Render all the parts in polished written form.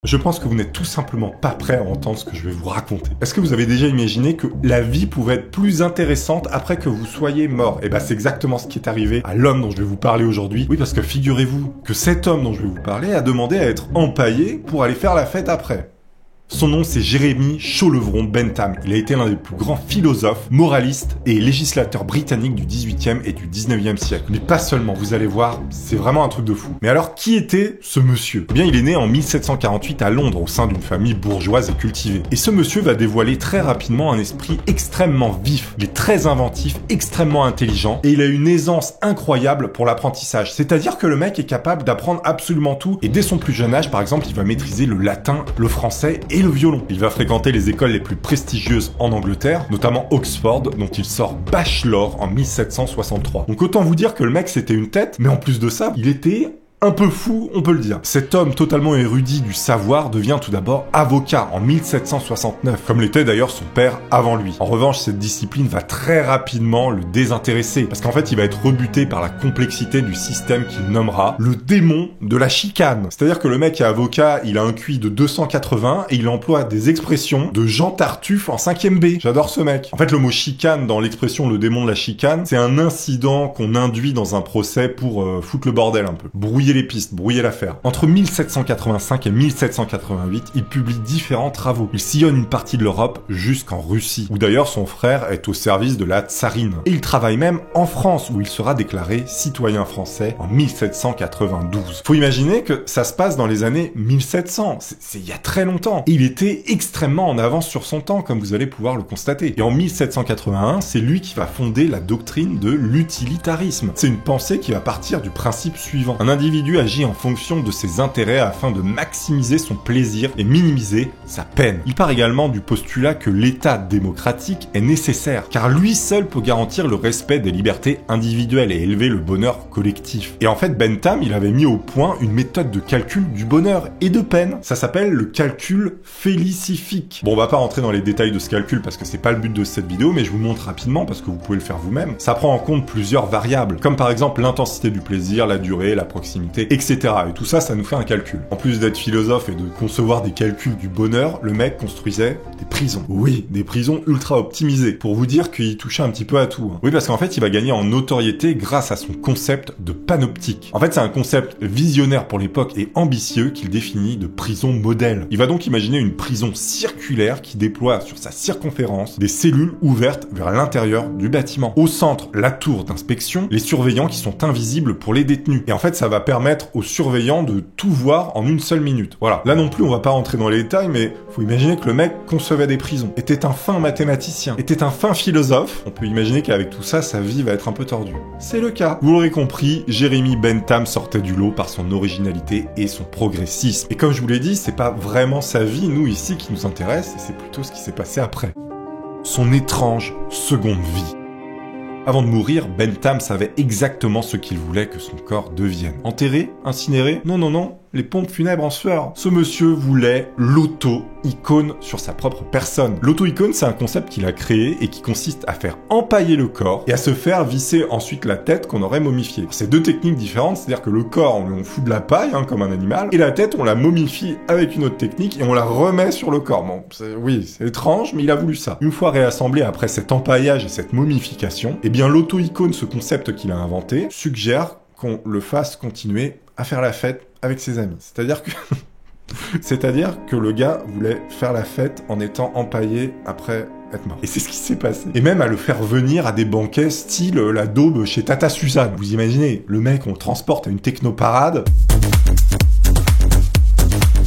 Je pense que vous n'êtes tout simplement pas prêt à entendre ce que je vais vous raconter. Est-ce que vous avez déjà imaginé que la vie pouvait être plus intéressante après que vous soyez mort? Et ben c'est exactement ce qui est arrivé à l'homme dont je vais vous parler aujourd'hui. Oui, parce que figurez-vous que cet homme dont je vais vous parler a demandé à être empaillé pour aller faire la fête après. Son nom, c'est Jérémy Cholevron Bentham. Il a été l'un des plus grands philosophes, moralistes et législateurs britanniques du 18e et du 19e siècle. Mais pas seulement, vous allez voir, c'est vraiment un truc de fou. Mais alors, qui était ce monsieur? Eh bien, il est né en 1748 à Londres, au sein d'une famille bourgeoise et cultivée. Et ce monsieur va dévoiler très rapidement un esprit extrêmement vif. Il est très inventif, extrêmement intelligent, et il a une aisance incroyable pour l'apprentissage. C'est-à-dire que le mec est capable d'apprendre absolument tout, et dès son plus jeune âge, par exemple, il va maîtriser le latin, le français et le violon. Il va fréquenter les écoles les plus prestigieuses en Angleterre, notamment Oxford, dont il sort bachelor en 1763. Donc autant vous dire que le mec c'était une tête, mais en plus de ça, il était un peu fou, on peut le dire. Cet homme totalement érudit du savoir devient tout d'abord avocat en 1769, comme l'était d'ailleurs son père avant lui. En revanche, cette discipline va très rapidement le désintéresser, parce qu'en fait, il va être rebuté par la complexité du système qu'il nommera le démon de la chicane. C'est-à-dire que le mec est avocat, il a un QI de 280 et il emploie des expressions de Jean Tartuffe en 5e B. J'adore ce mec. En fait, le mot chicane dans l'expression le démon de la chicane, c'est un incident qu'on induit dans un procès pour foutre le bordel un peu. Brouiller les pistes, brouiller l'affaire. Entre 1785 et 1788, il publie différents travaux. Il sillonne une partie de l'Europe jusqu'en Russie, où d'ailleurs son frère est au service de la tsarine. Et il travaille même en France, où il sera déclaré citoyen français en 1792. Faut imaginer que ça se passe dans les années 1700, c'est il y a très longtemps. Et il était extrêmement en avance sur son temps, comme vous allez pouvoir le constater. Et en 1781, c'est lui qui va fonder la doctrine de l'utilitarisme. C'est une pensée qui va partir du principe suivant. Un individu agit en fonction de ses intérêts afin de maximiser son plaisir et minimiser sa peine. Il part également du postulat que l'État démocratique est nécessaire, car lui seul peut garantir le respect des libertés individuelles et élever le bonheur collectif. Et en fait, Bentham, il avait mis au point une méthode de calcul du bonheur et de peine. Ça s'appelle le calcul félicifique. Bon, on va pas rentrer dans les détails de ce calcul parce que c'est pas le but de cette vidéo, mais je vous montre rapidement parce que vous pouvez le faire vous-même. Ça prend en compte plusieurs variables, comme par exemple l'intensité du plaisir, la durée, la proximité, etc. Et tout ça, ça nous fait un calcul. En plus d'être philosophe et de concevoir des calculs du bonheur, le mec construisait des prisons. Oui, des prisons ultra optimisées. Pour vous dire qu'il touchait un petit peu à tout. Oui, parce qu'en fait, il va gagner en notoriété grâce à son concept de panoptique. En fait, c'est un concept visionnaire pour l'époque et ambitieux qu'il définit de prison modèle. Il va donc imaginer une prison circulaire qui déploie sur sa circonférence des cellules ouvertes vers l'intérieur du bâtiment. Au centre, la tour d'inspection, les surveillants qui sont invisibles pour les détenus. Et en fait, ça va permettre aux surveillants de tout voir en une seule minute. Voilà. Là non plus, on va pas rentrer dans les détails, mais faut imaginer que le mec concevait des prisons, était un fin mathématicien, était un fin philosophe. On peut imaginer qu'avec tout ça, sa vie va être un peu tordue. C'est le cas. Vous l'aurez compris, Jérémy Bentham sortait du lot par son originalité et son progressisme. Et comme je vous l'ai dit, c'est pas vraiment sa vie, nous ici, qui nous intéresse, et c'est plutôt ce qui s'est passé après. Son étrange seconde vie. Avant de mourir, Bentham savait exactement ce qu'il voulait que son corps devienne. Enterré? Incinéré? Non, non, non. Les pompes funèbres en sueur. Ce monsieur voulait l'auto-icône sur sa propre personne. L'auto-icône, c'est un concept qu'il a créé et qui consiste à faire empailler le corps et à se faire visser ensuite la tête qu'on aurait momifiée. C'est deux techniques différentes, c'est-à-dire que le corps, on fout de la paille, comme un animal, et la tête, on la momifie avec une autre technique et on la remet sur le corps. Bon, oui, c'est étrange, mais il a voulu ça. Une fois réassemblé après cet empaillage et cette momification, eh bien l'auto-icône, ce concept qu'il a inventé, suggère qu'on le fasse continuer à faire la fête avec ses amis. C'est-à-dire que le gars voulait faire la fête en étant empaillé après être mort. Et c'est ce qui s'est passé. Et même à le faire venir à des banquets style la daube chez Tata Suzanne. Vous imaginez, le mec, on le transporte à une technoparade.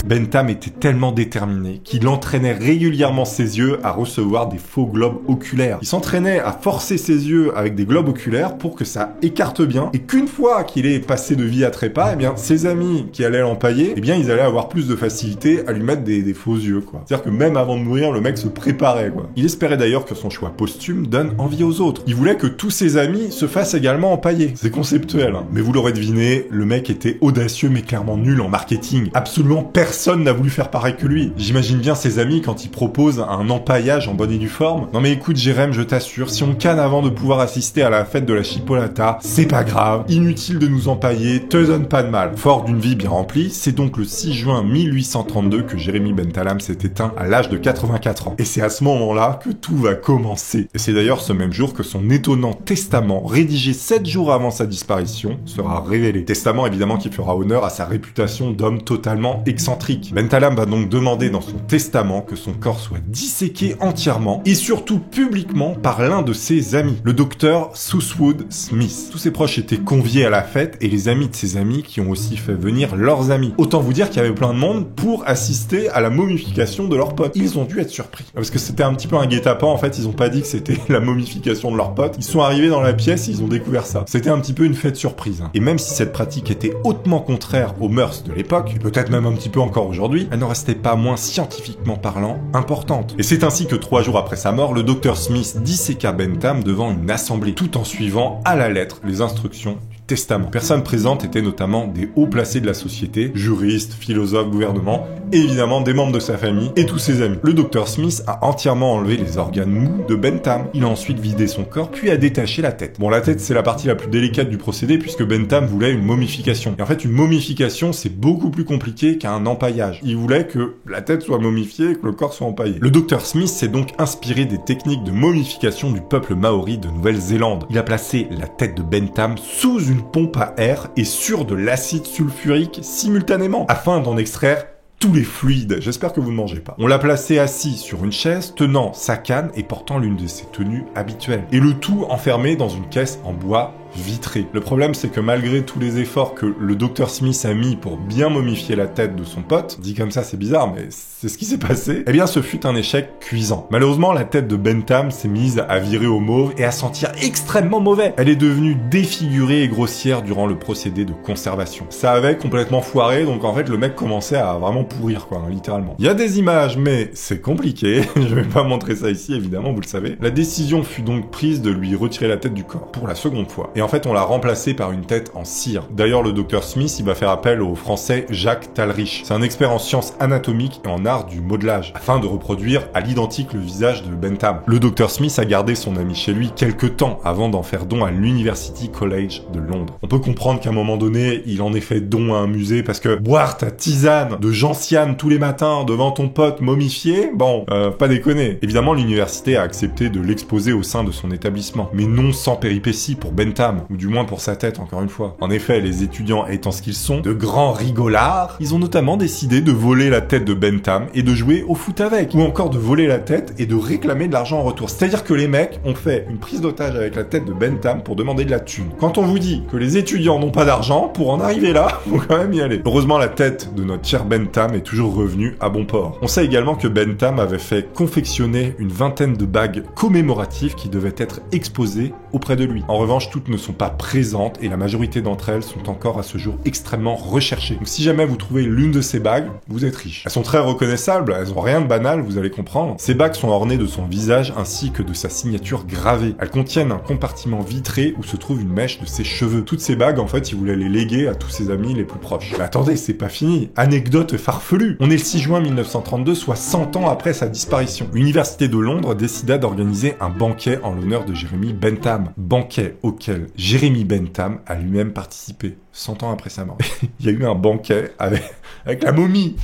Bentham était tellement déterminé qu'il entraînait régulièrement ses yeux à recevoir des faux globes oculaires. Il s'entraînait à forcer ses yeux avec des globes oculaires pour que ça écarte bien et qu'une fois qu'il est passé de vie à trépas, eh bien, ses amis qui allaient l'empailler, eh bien, ils allaient avoir plus de facilité à lui mettre des faux yeux, quoi. C'est-à-dire que même avant de mourir, le mec se préparait, quoi. Il espérait d'ailleurs que son choix posthume donne envie aux autres. Il voulait que tous ses amis se fassent également empailler. C'est conceptuel, hein. Mais vous l'aurez deviné, le mec était audacieux mais clairement nul en marketing. Absolument personne personne n'a voulu faire pareil que lui. J'imagine bien ses amis quand ils proposent un empaillage en bonne et due forme. Non mais écoute Jérém, je t'assure, si on canne avant de pouvoir assister à la fête de la chipolata, c'est pas grave, inutile de nous empailler, te donne pas de mal. Fort d'une vie bien remplie, c'est donc le 6 juin 1832 que Jérémy Bentham s'est éteint à l'âge de 84 ans. Et c'est à ce moment-là que tout va commencer. Et c'est d'ailleurs ce même jour que son étonnant testament, rédigé 7 jours avant sa disparition, sera révélé. Testament évidemment qui fera honneur à sa réputation d'homme totalement excentrique. Bentham va donc demander dans son testament que son corps soit disséqué entièrement et surtout publiquement par l'un de ses amis, le docteur Southwood Smith. Tous ses proches étaient conviés à la fête et les amis de ses amis qui ont aussi fait venir leurs amis. Autant vous dire qu'il y avait plein de monde pour assister à la momification de leur pote. Ils ont dû être surpris. Parce que c'était un petit peu un guet-apens, en fait, ils ont pas dit que c'était la momification de leur pote. Ils sont arrivés dans la pièce, ils ont découvert ça. C'était un petit peu une fête surprise. Et même si cette pratique était hautement contraire aux mœurs de l'époque, et peut-être même un petit peu encore aujourd'hui, elle n'en restait pas moins scientifiquement parlant importante. Et c'est ainsi que 3 jours après sa mort, le docteur Smith disséqua Bentham devant une assemblée, tout en suivant à la lettre les instructions testament. Personnes présentes étaient notamment des hauts placés de la société, juristes, philosophes, gouvernements, et évidemment des membres de sa famille et tous ses amis. Le docteur Smith a entièrement enlevé les organes mous de Bentham. Il a ensuite vidé son corps, puis a détaché la tête. Bon, la tête, c'est la partie la plus délicate du procédé, puisque Bentham voulait une momification. Et en fait, une momification, c'est beaucoup plus compliqué qu'un empaillage. Il voulait que la tête soit momifiée et que le corps soit empaillé. Le docteur Smith s'est donc inspiré des techniques de momification du peuple maori de Nouvelle-Zélande. Il a placé la tête de Bentham sous une pompe à air et sur de l'acide sulfurique simultanément, afin d'en extraire tous les fluides. J'espère que vous ne mangez pas. On l'a placé assis sur une chaise, tenant sa canne et portant l'une de ses tenues habituelles. Et le tout enfermé dans une caisse en bois vitré. Le problème, c'est que malgré tous les efforts que le docteur Smith a mis pour bien momifier la tête de son pote, dit comme ça c'est bizarre, mais c'est ce qui s'est passé, eh bien ce fut un échec cuisant. Malheureusement, la tête de Bentham s'est mise à virer au mauve et à sentir extrêmement mauvais. Elle est devenue défigurée et grossière durant le procédé de conservation. Ça avait complètement foiré, donc en fait le mec commençait à vraiment pourrir, quoi, hein, littéralement. Il y a des images, mais c'est compliqué. Je vais pas montrer ça ici, évidemment, vous le savez. La décision fut donc prise de lui retirer la tête du corps, pour la seconde fois. Et en fait, on l'a remplacé par une tête en cire. D'ailleurs, le docteur Smith, il va faire appel au français Jacques Talrich. C'est un expert en sciences anatomiques et en art du modelage, afin de reproduire à l'identique le visage de Bentham. Le docteur Smith a gardé son ami chez lui quelques temps avant d'en faire don à l'University College de Londres. On peut comprendre qu'à un moment donné, il en ait fait don à un musée, parce que boire ta tisane de gentiane tous les matins devant ton pote momifié, bon, pas déconner. Évidemment, l'université a accepté de l'exposer au sein de son établissement, mais non sans péripéties pour Bentham, ou du moins pour sa tête, encore une fois. En effet, les étudiants étant ce qu'ils sont, de grands rigolards, ils ont notamment décidé de voler la tête de Bentham et de jouer au foot avec, ou encore de voler la tête et de réclamer de l'argent en retour. C'est-à-dire que les mecs ont fait une prise d'otage avec la tête de Bentham pour demander de la thune. Quand on vous dit que les étudiants n'ont pas d'argent, pour en arriver là, faut quand même y aller. Heureusement, la tête de notre cher Bentham est toujours revenue à bon port. On sait également que Bentham avait fait confectionner une vingtaine de bagues commémoratives qui devaient être exposées auprès de lui. En revanche, toutes ne sont pas présentes et la majorité d'entre elles sont encore à ce jour extrêmement recherchées. Donc si jamais vous trouvez l'une de ces bagues, vous êtes riche. Elles sont très reconnaissables, elles ont rien de banal, vous allez comprendre. Ces bagues sont ornées de son visage ainsi que de sa signature gravée. Elles contiennent un compartiment vitré où se trouve une mèche de ses cheveux. Toutes ces bagues, en fait, il voulait les léguer à tous ses amis les plus proches. Mais attendez, c'est pas fini. Anecdote farfelue. On est le 6 juin 1932, soit 100 ans après sa disparition. L'Université de Londres décida d'organiser un banquet en l'honneur de Jérémy Bentham. Banquet auquel Jérémy Bentham a lui-même participé, 100 ans après sa mort. Il y a eu un banquet avec la momie.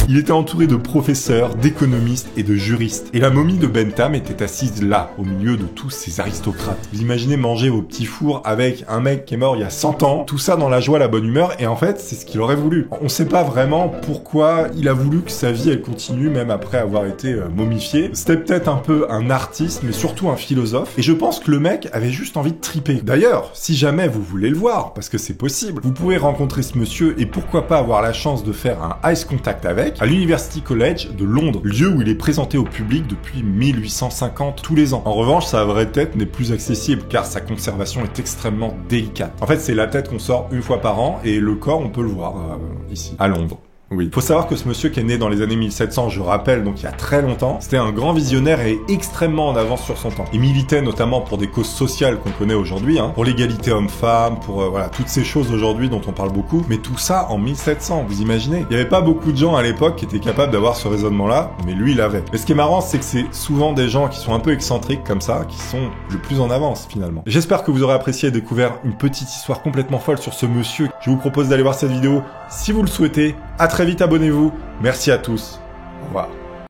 Il était entouré de professeurs, d'économistes et de juristes. Et la momie de Bentham était assise là, au milieu de tous ces aristocrates. Vous imaginez manger au petit four avec un mec qui est mort il y a 100 ans, tout ça dans la joie, la bonne humeur, et en fait, c'est ce qu'il aurait voulu. On sait pas vraiment pourquoi il a voulu que sa vie, elle continue, même après avoir été momifié. C'était peut-être un peu un artiste, mais surtout un philosophe, et je pense que le mec avait juste envie de triper. D'ailleurs, si jamais vous voulez le voir, parce que c'est possible, vous pouvez rencontrer ce monsieur, et pourquoi pas avoir la chance de faire un ice contact avec, à l'University College de Londres, lieu où il est présenté au public depuis 1850 tous les ans. En revanche, sa vraie tête n'est plus accessible car sa conservation est extrêmement délicate. En fait, c'est la tête qu'on sort une fois par an et le corps, on peut le voir ici, à Londres. Oui. Faut savoir que ce monsieur qui est né dans les années 1700, je rappelle, donc il y a très longtemps, c'était un grand visionnaire et extrêmement en avance sur son temps. Il militait notamment pour des causes sociales qu'on connaît aujourd'hui, pour l'égalité homme-femme, pour voilà, toutes ces choses aujourd'hui dont on parle beaucoup, mais tout ça en 1700, vous imaginez? Il n'y avait pas beaucoup de gens à l'époque qui étaient capables d'avoir ce raisonnement-là, mais lui il l'avait. Mais ce qui est marrant, c'est que c'est souvent des gens qui sont un peu excentriques comme ça, qui sont le plus en avance finalement. J'espère que vous aurez apprécié et découvert une petite histoire complètement folle sur ce monsieur. Je vous propose d'aller voir cette vidéo si vous le souhaitez. À très vite, abonnez-vous. Merci à tous. Au revoir.